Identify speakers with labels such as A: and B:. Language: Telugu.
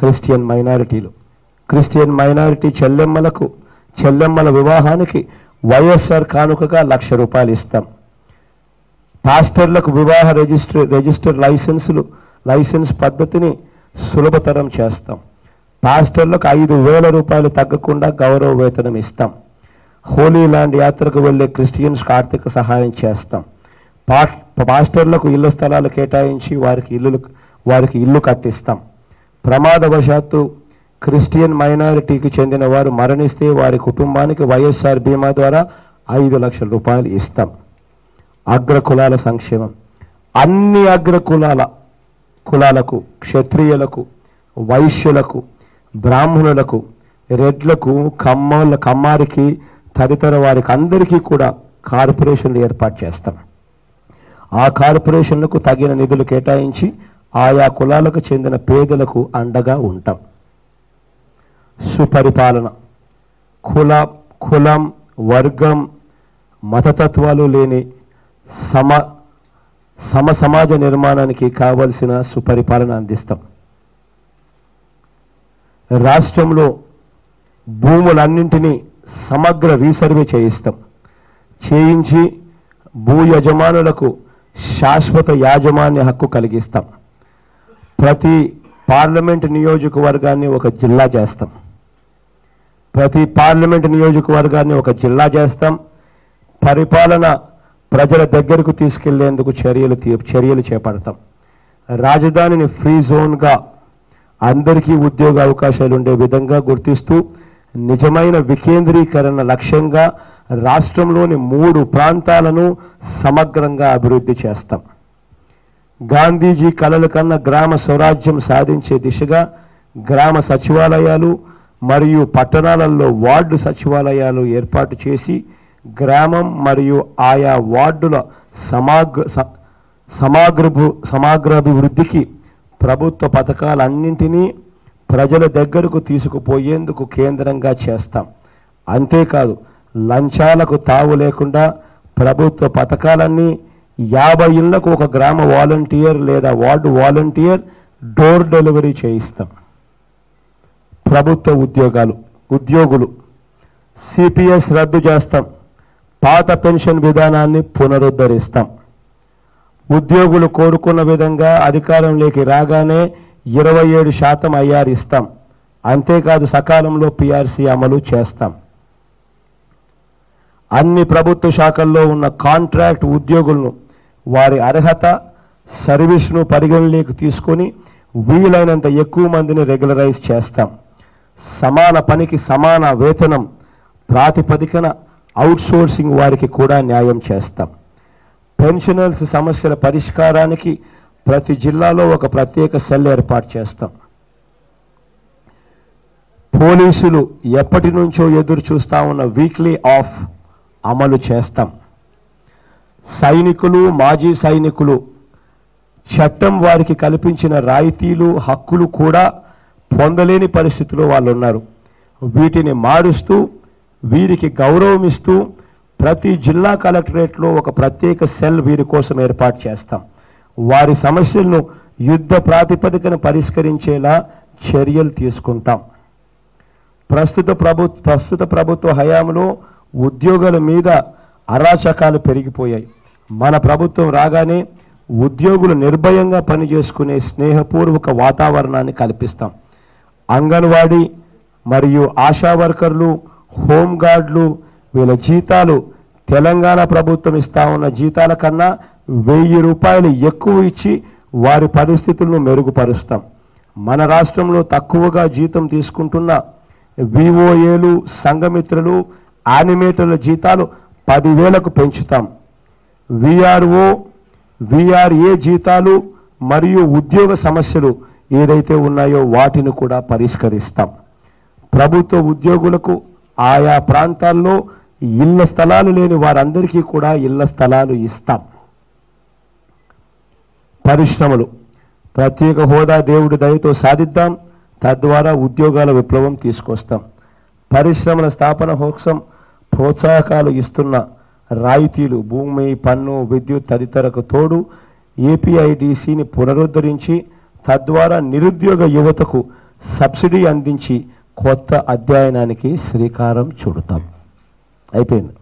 A: క్రిస్టియన్ మైనారిటీలు. క్రిస్టియన్ మైనారిటీ చెల్లెమ్మల వివాహానికి వైఎస్ఆర్ కానుకగా ₹1,00,000 ఇస్తాం. పాస్టర్లకు వివాహ రిజిస్టర్ లైసెన్స్ పద్ధతిని సులభతరం చేస్తాం. పాస్టర్లకు ₹5,000 తగ్గకుండా గౌరవ వేతనం ఇస్తాం. హోలీ ల్యాండ్ యాత్రకు వెళ్లే క్రిస్టియన్స్కి ఆర్థిక సహాయం చేస్తాం. పాస్టర్లకు ఇళ్ల స్థలాలు కేటాయించి వారికి ఇల్లు కట్టిస్తాం. ప్రమాదవశాత్తు క్రిస్టియన్ మైనారిటీకి చెందిన వారు మరణిస్తే వారి కుటుంబానికి వైఎస్ఆర్ బీమా ద్వారా ₹5,00,000 ఇస్తాం. అగ్రకులాల సంక్షేమం. అన్ని కులాలకు, క్షత్రియులకు, వైశ్యులకు, బ్రాహ్మణులకు, రెడ్లకు, కమ్మారికి తదితర వారికి అందరికీ కూడా కార్పొరేషన్లు ఏర్పాటు చేస్తాం. ఆ కార్పొరేషన్లకు తగిన నిధులు కేటాయించి ఆయా కులాలకు చెందిన పేదలకు అండగా ఉంటాం. సుపరిపాలన. కులం, వర్గం, మతతత్వాలు లేని సమాజ నిర్మాణానికి కావలసిన సుపరిపాలన అందిస్తాం. రాష్ట్రంలో భూములన్నింటినీ సమగ్ర రీసర్వే చేయించి భూ యజమానులకు శాశ్వత యాజమాన్య హక్కు కలిగిస్తాం. ప్రతి పార్లమెంట్ నియోజకవర్గాన్ని ఒక జిల్లా చేస్తాం. పరిపాలన ప్రజల దగ్గరకు తీసుకెళ్లేందుకు చర్యలు చేపడతాం. రాజధానిని ఫ్రీ జోన్గా అందరికీ ఉద్యోగ అవకాశాలు ఉండే విధంగా గుర్తిస్తూ నిజమైన వికేంద్రీకరణ లక్ష్యంగా రాష్ట్రంలోని 3 ప్రాంతాలను సమగ్రంగా అభివృద్ధి చేస్తాం. గాంధీజీ కలలు కన్న గ్రామ స్వరాజ్యం సాధించే దిశగా గ్రామ సచివాలయాలు మరియు పట్టణాలలో వార్డు సచివాలయాలు ఏర్పాటు చేసి గ్రామం మరియు ఆయా వార్డుల సమగ్రాభివృద్ధికి ప్రభుత్వ పథకాలన్నింటినీ ప్రజల దగ్గరకు తీసుకుపోయేందుకు కేంద్రంగా చేస్తాం. అంతేకాదు లంచాలకు తావు లేకుండా ప్రభుత్వ పథకాలన్నీ 50 ఇళ్లకు ఒక గ్రామ వాలంటీర్ లేదా వార్డు వాలంటీర్ డోర్ డెలివరీ చేయిస్తాం. ప్రభుత్వ ఉద్యోగులు సిపిఎస్ రద్దు చేస్తాం. పాత పెన్షన్ విధానాన్ని పునరుద్ధరిస్తాం. ఉద్యోగులు కోరుకున్న విధంగా అధికారంలోకి రాగానే 27% ఐఆర్ ఇస్తాం. అంతేకాదు సకాలంలో పిఆర్సీ అమలు చేస్తాం. అన్ని ప్రభుత్వ శాఖల్లో ఉన్న కాంట్రాక్ట్ ఉద్యోగులను వారి అర్హత, సర్వీస్ను పరిగణలోకి తీసుకొని వీలైనంత ఎక్కువ మందిని రెగ్యులరైజ్ చేస్తాం. సమాన పనికి సమాన వేతనం ప్రాతిపదికన అవుట్సోర్సింగ్ వారికి కూడా న్యాయం చేస్తాం. పెన్షనర్స్ సమస్యల పరిష్కారానికి ప్రతి జిల్లాలో ఒక ప్రత్యేక సెల్ ఏర్పాటు చేస్తాం. పోలీసులు ఎప్పటి నుంచో ఎదురు చూస్తా ఉన్న వీక్లీ ఆఫ్ అమలు చేస్తాం. సైనికులు, మాజీ సైనికులు చట్టం వారికి కల్పించిన రాయితీలు, హక్కులు కూడా పొందలేని పరిస్థితిలో వాళ్ళు ఉన్నారు. వీటిని మారుస్తూ వీరికి గౌరవం ఇస్తూ ప్రతి జిల్లా కలెక్టరేట్లో ఒక ప్రత్యేక సెల్ వీరి కోసం ఏర్పాటు చేస్తాం. వారి సమస్యలను యుద్ధ ప్రాతిపదికన పరిష్కరించేలా చర్యలు తీసుకుంటాం. ప్రస్తుత ప్రభుత్వ హయాంలో ఉద్యోగుల మీద అరాచకాలు పెరిగిపోయాయి. మన ప్రభుత్వం రాగానే ఉద్యోగులు నిర్భయంగా పనిచేసుకునే స్నేహపూర్వక వాతావరణాన్ని కల్పిస్తాం. అంగన్వాడీ మరియు ఆశా వర్కర్లు, హోంగార్డులు వీళ్ళ జీతాలు తెలంగాణ ప్రభుత్వం ఇస్తా ఉన్న జీతాల కన్నా ₹1,000 ఎక్కువ ఇచ్చి వారి పరిస్థితులను మెరుగుపరుస్తాం. మన రాష్ట్రంలో తక్కువగా జీతం తీసుకుంటున్న విఓఏలు, సంఘమిత్రులు, యానిమేటర్ల జీతాలు 10,000కు పెంచుతాం. విఆర్ఓ, విఆర్ఏ జీతాలు మరియు ఉద్యోగ సమస్యలు ఏదైతే ఉన్నాయో వాటిని కూడా పరిష్కరిస్తాం. ప్రభుత్వ ఉద్యోగులకు ఆయా ప్రాంతాల్లో ఇళ్ల స్థలాలు లేని వారందరికీ కూడా ఇళ్ల స్థలాలు ఇస్తాం. పరిశ్రమలు ప్రత్యేక హోదా దేవుడి దయతో సాధిద్దాం. తద్వారా ఉద్యోగాల విప్లవం తీసుకొస్తాం. పరిశ్రమల స్థాపన కోసం ప్రోత్సాహకాలు ఇస్తున్న రాయితీలు, భూమి, పన్ను, విద్యుత్ తదితరకు తోడు ఏపీఐడిసిని పునరుద్ధరించి తద్వారా నిరుద్యోగ యువతకు సబ్సిడీ అందించి కొత్త అధ్యయనానికి శ్రీకారం చుడతాం. అయిపోయింది.